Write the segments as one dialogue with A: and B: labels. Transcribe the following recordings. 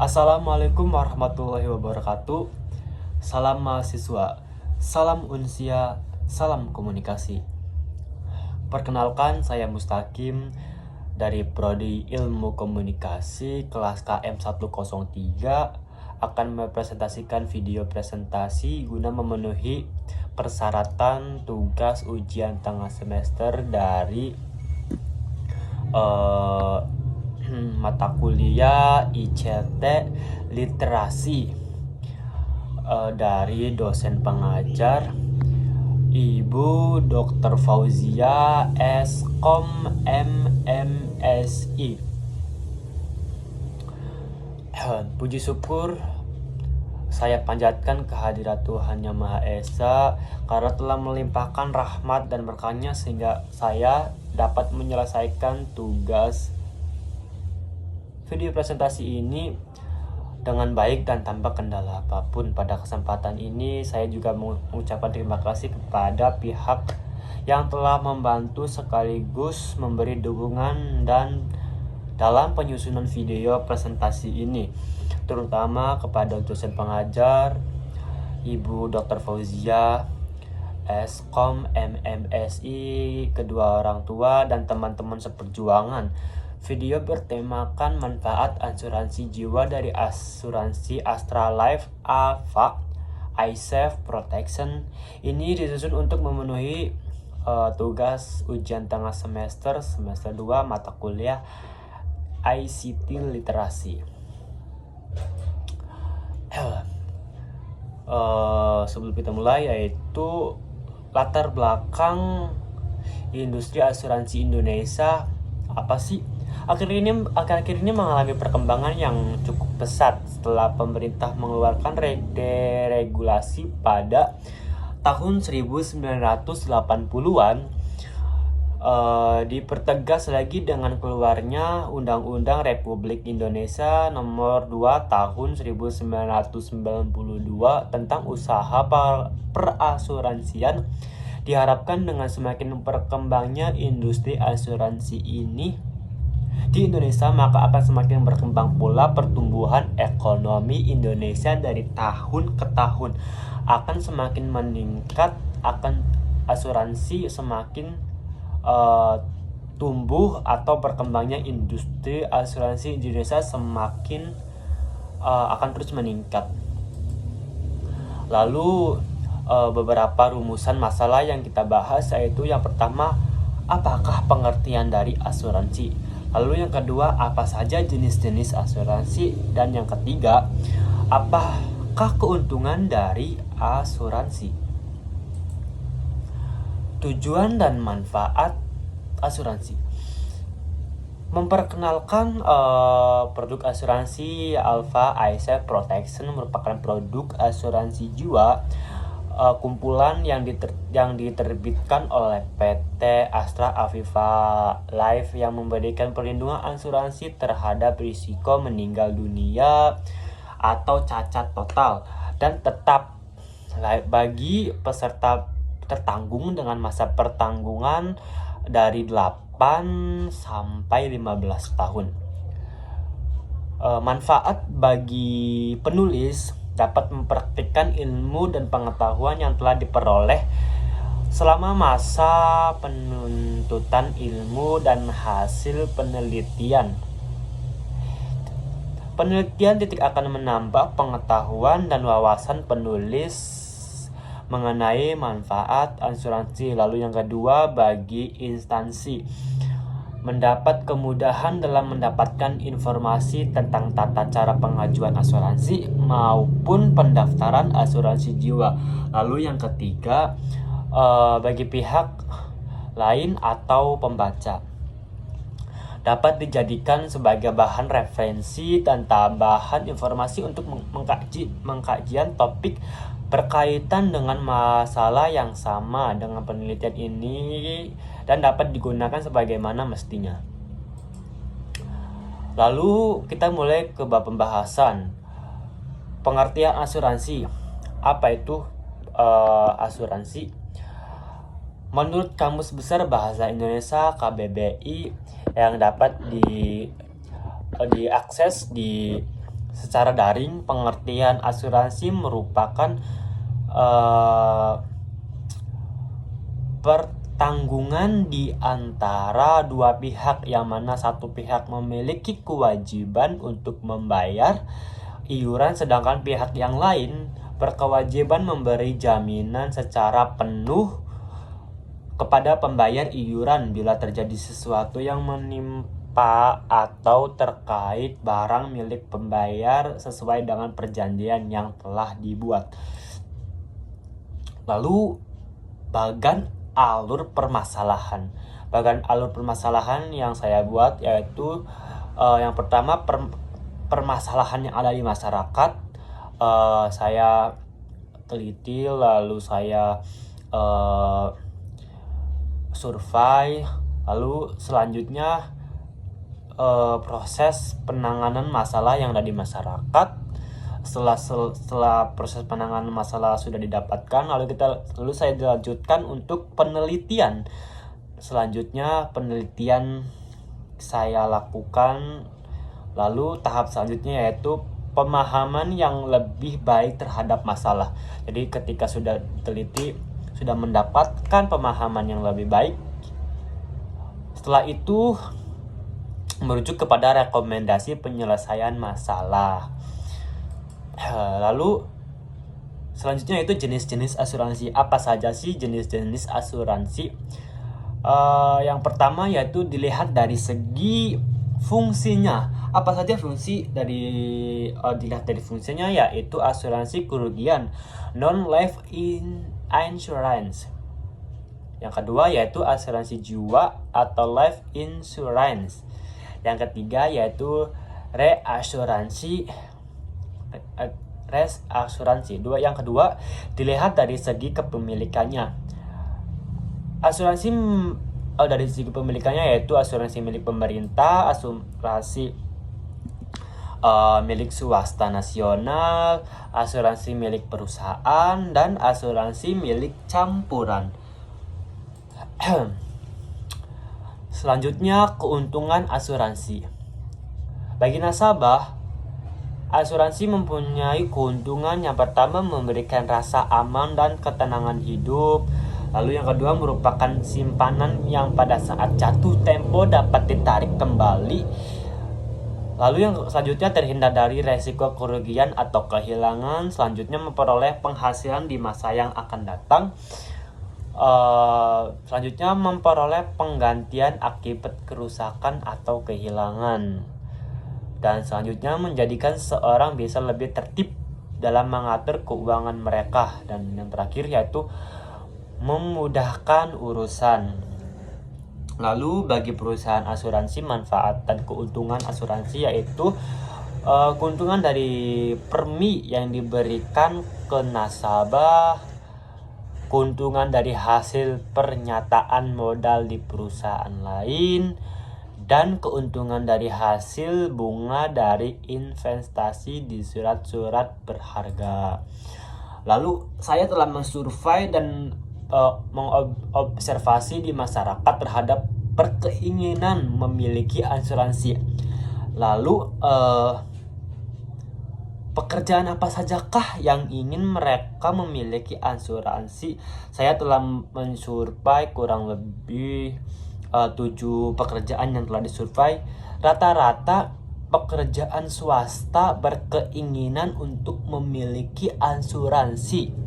A: Assalamualaikum warahmatullahi wabarakatuh. Salam mahasiswa, salam unsia, salam komunikasi. Perkenalkan, saya Mustaqim dari Prodi Ilmu Komunikasi kelas KM 103 akan mempresentasikan video presentasi guna memenuhi persyaratan tugas ujian tengah semester dari mata kuliah ICT literasi dari dosen pengajar Ibu Dr. Fauzia Skom MMSI. Puji syukur saya panjatkan kehadirat Tuhan Yang Maha Esa karena telah melimpahkan rahmat dan berkahnya sehingga saya dapat menyelesaikan tugas video presentasi ini dengan baik dan tanpa kendala apapun. Pada kesempatan ini saya juga mengucapkan terima kasih kepada pihak yang telah membantu sekaligus memberi dukungan dan dalam penyusunan video presentasi ini, terutama kepada dosen pengajar Ibu Dr. Fauzia Skom MMSI, kedua orang tua dan teman-teman seperjuangan. Video bertemakan manfaat asuransi jiwa dari asuransi Astra Life AVA iSafe Protection. Ini disusun untuk memenuhi tugas ujian tengah semester 2 mata kuliah ICT literasi. Sebelum kita mulai, yaitu latar belakang industri asuransi Indonesia apa sih? Akhir-akhir ini mengalami perkembangan yang cukup pesat setelah pemerintah mengeluarkan regulasi pada tahun 1980-an. Dipertegas lagi dengan keluarnya Undang-Undang Republik Indonesia Nomor 2 Tahun 1992 tentang usaha perasuransian. Diharapkan dengan semakin berkembangnya industri asuransi ini di Indonesia, maka akan semakin berkembang pula pertumbuhan ekonomi Indonesia dari tahun ke tahun. Akan semakin meningkat, akan asuransi semakin tumbuh atau berkembangnya industri asuransi di Indonesia semakin akan terus meningkat. Lalu beberapa rumusan masalah yang kita bahas, yaitu yang pertama, apakah pengertian dari asuransi? Lalu yang kedua, apa saja jenis-jenis asuransi? Dan yang ketiga, apakah keuntungan dari asuransi? Tujuan dan manfaat asuransi. Memperkenalkan produk asuransi Alpha iSafe Protection merupakan produk asuransi jiwa kumpulan yang diterbitkan oleh PT Astra Aviva Life yang memberikan perlindungan asuransi terhadap risiko meninggal dunia atau cacat total dan tetap bagi peserta tertanggung dengan masa pertanggungan dari 8 sampai 15 tahun. Manfaat bagi penulis dapat mempraktikkan ilmu dan pengetahuan yang telah diperoleh selama masa penuntutan ilmu dan hasil penelitian. Penelitian akan menambah pengetahuan dan wawasan penulis mengenai manfaat asuransi. Lalu yang kedua, bagi instansi mendapat kemudahan dalam mendapatkan informasi tentang tata cara pengajuan asuransi maupun pendaftaran asuransi jiwa. Lalu yang ketiga, bagi pihak lain atau pembaca dapat dijadikan sebagai bahan referensi dan tambahan informasi untuk mengkajian topik berkaitan dengan masalah yang sama dengan penelitian ini dan dapat digunakan sebagaimana mestinya. Lalu kita mulai ke bab pembahasan. Pengertian asuransi. Apa itu asuransi? Menurut Kamus Besar Bahasa Indonesia KBBI, yang dapat diakses secara daring. Pengertian asuransi merupakan pertanggungan di antara dua pihak, yang mana satu pihak memiliki kewajiban untuk membayar iuran sedangkan pihak yang lain berkewajiban memberi jaminan secara penuh kepada pembayar iuran bila terjadi sesuatu yang menimpa atau terkait barang milik pembayar sesuai dengan perjanjian yang telah dibuat. Lalu bagan alur permasalahan. Bagan alur permasalahan yang saya buat yaitu yang pertama, permasalahan yang ada di masyarakat. Saya teliti, lalu saya survei, lalu selanjutnya proses penanganan masalah yang ada di masyarakat. Setelah proses penanganan masalah sudah didapatkan, lalu saya dilanjutkan untuk penelitian. Selanjutnya penelitian saya lakukan, lalu tahap selanjutnya yaitu pemahaman yang lebih baik terhadap masalah. Jadi ketika sudah teliti, sudah mendapatkan pemahaman yang lebih baik, setelah itu merujuk kepada rekomendasi penyelesaian masalah. Lalu selanjutnya itu jenis-jenis asuransi. Apa saja sih jenis-jenis asuransi? Yang pertama yaitu dilihat dari segi fungsinya. Apa saja fungsi dilihat dari fungsinya, yaitu asuransi kerugian, non-life insurance. Yang kedua yaitu asuransi jiwa atau life insurance. Yang ketiga yaitu reasuransi. Yang kedua dilihat dari segi kepemilikannya. Asuransi dari segi kepemilikannya yaitu asuransi milik pemerintah, asuransi milik swasta nasional, asuransi milik perusahaan, dan asuransi milik campuran. Selanjutnya, keuntungan asuransi. Bagi nasabah, asuransi mempunyai keuntungan. Yang pertama, memberikan rasa aman dan ketenangan hidup. Lalu yang kedua, merupakan simpanan yang pada saat jatuh tempo dapat ditarik kembali. Lalu yang selanjutnya, terhindar dari resiko kerugian atau kehilangan. Selanjutnya, memperoleh penghasilan di masa yang akan datang. Selanjutnya, memperoleh penggantian akibat kerusakan atau kehilangan. Dan selanjutnya, menjadikan seorang bisa lebih tertib dalam mengatur keuangan mereka. Dan yang terakhir yaitu memudahkan urusan. Lalu bagi perusahaan asuransi, manfaat dan keuntungan asuransi yaitu keuntungan dari premi yang diberikan ke nasabah, keuntungan dari hasil pernyataan modal di perusahaan lain, dan keuntungan dari hasil bunga dari investasi di surat-surat berharga. Lalu saya telah mensurvei dan mengobservasi di masyarakat terhadap berkeinginan memiliki asuransi. Lalu pekerjaan apa sajakah yang ingin mereka memiliki asuransi? Saya telah mensurvei kurang lebih 7 pekerjaan yang telah disurvei. Rata-rata pekerjaan swasta berkeinginan untuk memiliki asuransi,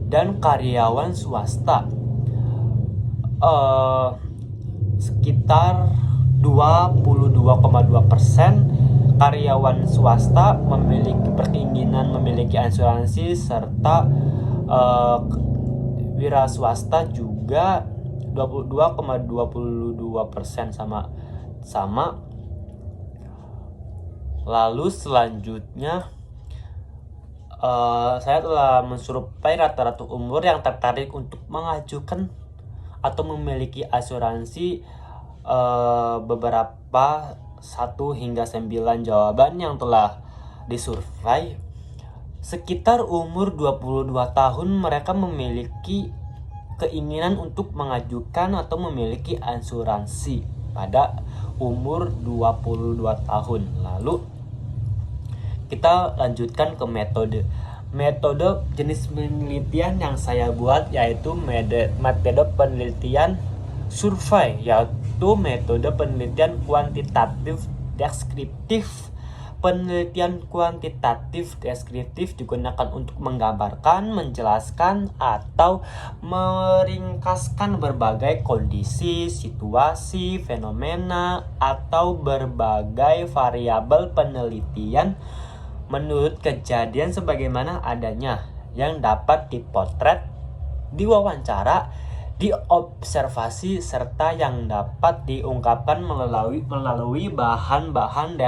A: dan karyawan swasta sekitar 22,2% karyawan swasta berkeinginan memiliki asuransi, serta wira swasta juga 22,22% sama. Lalu selanjutnya saya telah mensurvei rata-rata umur yang tertarik untuk mengajukan atau memiliki asuransi. Beberapa 1 hingga 9 jawaban yang telah disurvei, sekitar umur 22 tahun mereka memiliki keinginan untuk mengajukan atau memiliki asuransi. Pada umur 22 tahun. Lalu kita lanjutkan ke metode. Metode jenis penelitian yang saya buat yaitu metode penelitian survei, yaitu metode penelitian kuantitatif deskriptif. Penelitian kuantitatif deskriptif digunakan untuk menggambarkan, menjelaskan, atau meringkaskan berbagai kondisi, situasi, fenomena, atau berbagai variabel penelitian menurut kejadian sebagaimana adanya yang dapat dipotret, diwawancara, diobservasi, serta yang dapat diungkapkan melalui bahan-bahan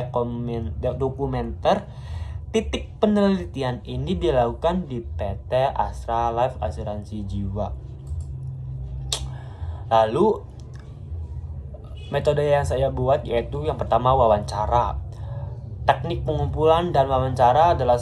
A: dokumenter. Titik penelitian ini dilakukan di PT Astra Life Asuransi Jiwa. Lalu metode yang saya buat yaitu yang pertama wawancara. Teknik pengumpulan dan wawancara adalah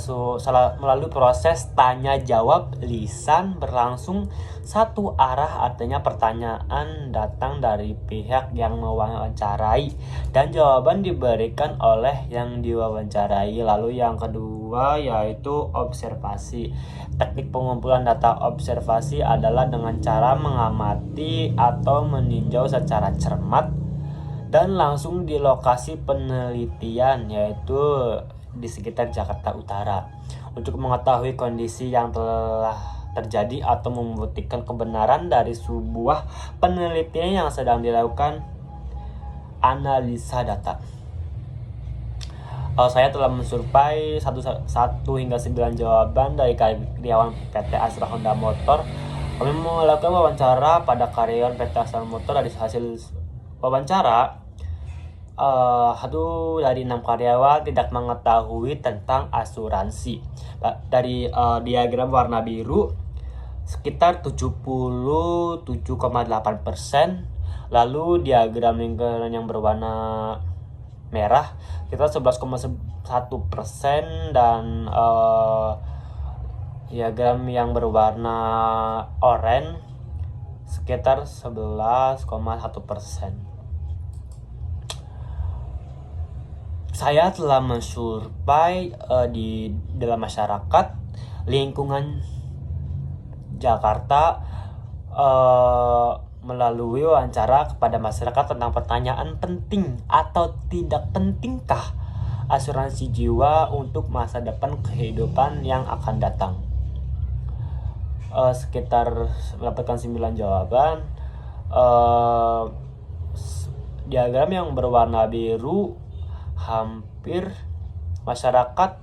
A: melalui proses tanya jawab lisan berlangsung satu arah, artinya pertanyaan datang dari pihak yang mewawancarai dan jawaban diberikan oleh yang diwawancarai. Lalu yang kedua yaitu observasi. Teknik pengumpulan data observasi adalah dengan cara mengamati atau meninjau secara cermat dan langsung di lokasi penelitian, yaitu di sekitar Jakarta Utara, untuk mengetahui kondisi yang telah terjadi atau membuktikan kebenaran dari sebuah penelitian yang sedang dilakukan analisa data. Saya telah mensurvei 1 hingga 9 jawaban dari karyawan PT Astra Honda Motor. Kami melakukan wawancara pada karyawan PT Astra Motor. Dari hasil wawancara, 1 dari 6 karyawan tidak mengetahui tentang asuransi. Dari diagram warna biru sekitar 77,8%. Lalu diagram lingkaran yang berwarna merah sekitar 11,1%, dan diagram yang berwarna oranye sekitar 11,1%. Saya telah mensurvei di dalam masyarakat lingkungan Jakarta melalui wawancara kepada masyarakat tentang pertanyaan penting atau tidak pentingkah asuransi jiwa untuk masa depan kehidupan yang akan datang. Sekitar mendapatkan 9 jawaban. Diagram yang berwarna biru, hampir masyarakat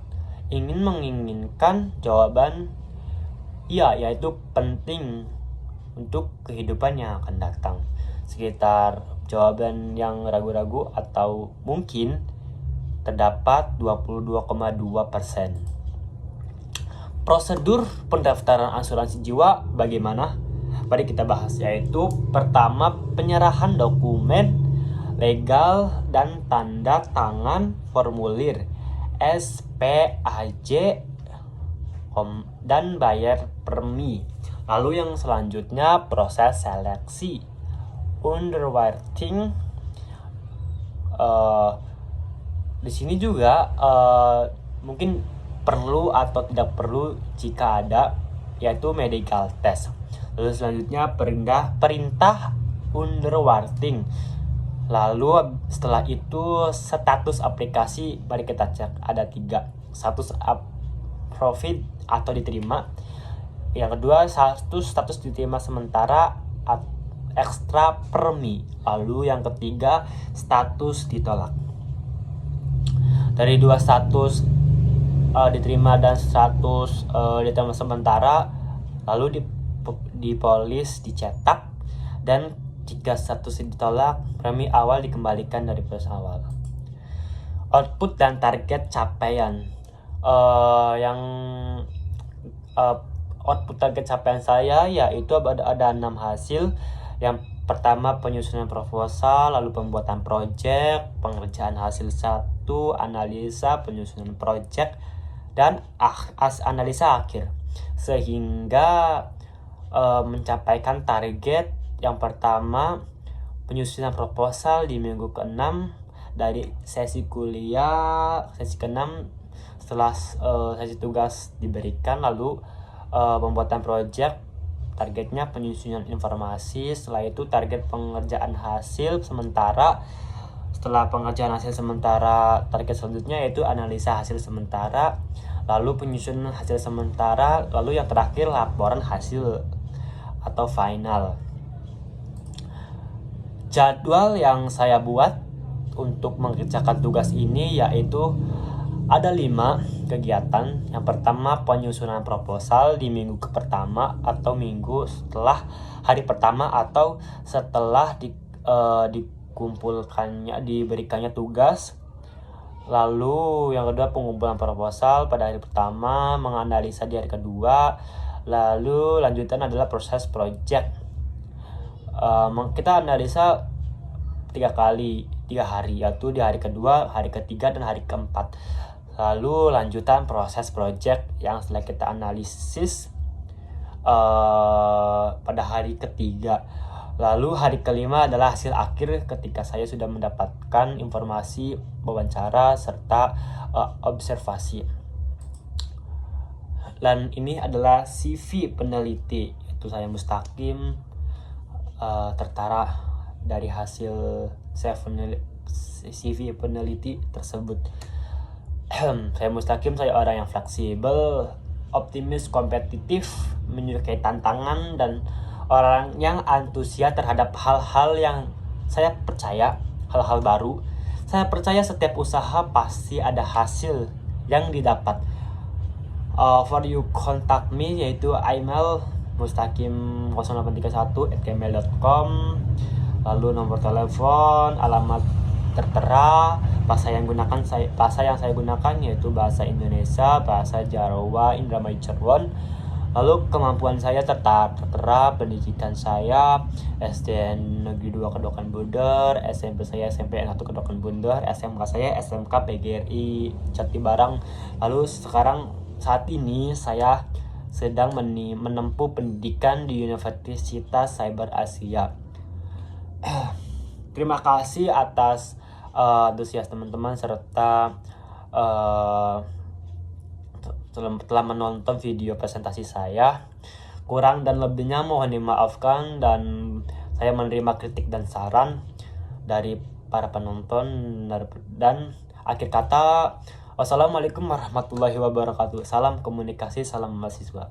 A: menginginkan jawaban iya, yaitu penting untuk kehidupan yang akan datang. Sekitar jawaban yang ragu-ragu atau mungkin terdapat 22,2%. Prosedur pendaftaran asuransi jiwa bagaimana? Mari kita bahas, yaitu pertama penyerahan dokumen legal dan tanda tangan formulir SPAJ dan bayar premi. Lalu yang selanjutnya proses seleksi underwriting. Di sini juga mungkin perlu atau tidak perlu jika ada, yaitu medical test. Lalu selanjutnya perintah underwriting. Lalu setelah itu status aplikasi, mari kita cek, ada 3. Status approved atau diterima. Yang kedua status diterima sementara ekstra premi. Lalu yang ketiga status ditolak. Dari 2 status diterima dan status diterima sementara, lalu dipolis, dicetak, dan jika status ditolak, premi awal dikembalikan dari proses awal. Output dan target capaian. Output target capaian saya yaitu ada 6 hasil. Yang pertama penyusunan proposal, lalu pembuatan project, pengerjaan hasil 1, analisa, penyusunan project, dan analisa akhir, sehingga mencapaikan target. Yang pertama penyusunan proposal di minggu ke-6 dari sesi kuliah, sesi ke-6 setelah sesi tugas diberikan, lalu pembuatan project, targetnya penyusunan informasi, setelah itu target pengerjaan hasil sementara, setelah pengerjaan hasil sementara target selanjutnya yaitu analisa hasil sementara, lalu penyusunan hasil sementara, lalu yang terakhir laporan hasil atau final. Jadwal yang saya buat untuk mengerjakan tugas ini yaitu ada 5 kegiatan. Yang pertama, penyusunan proposal di minggu pertama atau minggu setelah hari pertama atau setelah diberikannya tugas. Lalu yang kedua, pengumpulan proposal pada hari pertama, menganalisa di hari kedua. Lalu lanjutan adalah proses project. Kita analisa 3 hari, yaitu di hari kedua, hari ketiga, dan hari keempat. Lalu lanjutan proses project yang setelah kita analisis pada hari ketiga. Lalu hari kelima adalah hasil akhir ketika saya sudah mendapatkan informasi wawancara serta observasi. Dan ini adalah CV peneliti, itu saya Mustaqim, tertara dari hasil CV peneliti tersebut. Saya Mustaqim, saya orang yang fleksibel, optimis, kompetitif, menyukai tantangan, dan orang yang antusias terhadap hal-hal yang saya percaya, hal-hal baru. Saya percaya setiap usaha pasti ada hasil yang didapat. For you contact me, yaitu email mustaqim0831@gmail.com, lalu nomor telepon, alamat tertera, bahasa yang saya gunakan yaitu bahasa Indonesia, bahasa Jawa, Indramayu Cirebon. Lalu kemampuan saya tertera, pendidikan saya SD Negeri 2 Kedokan Bundar, SMP saya SMP 1 Kedokan Bundar, SMK saya SMK PGRI Jatibarang. Lalu saat ini saya sedang menempuh pendidikan di Universitas Cyber Asia. Terima kasih atas antusias teman-teman serta telah menonton video presentasi saya. Kurang dan lebihnya mohon dimaafkan, dan saya menerima kritik dan saran dari para penonton. Dan akhir kata, wassalamualaikum warahmatullahi wabarakatuh. Salam komunikasi, salam mahasiswa.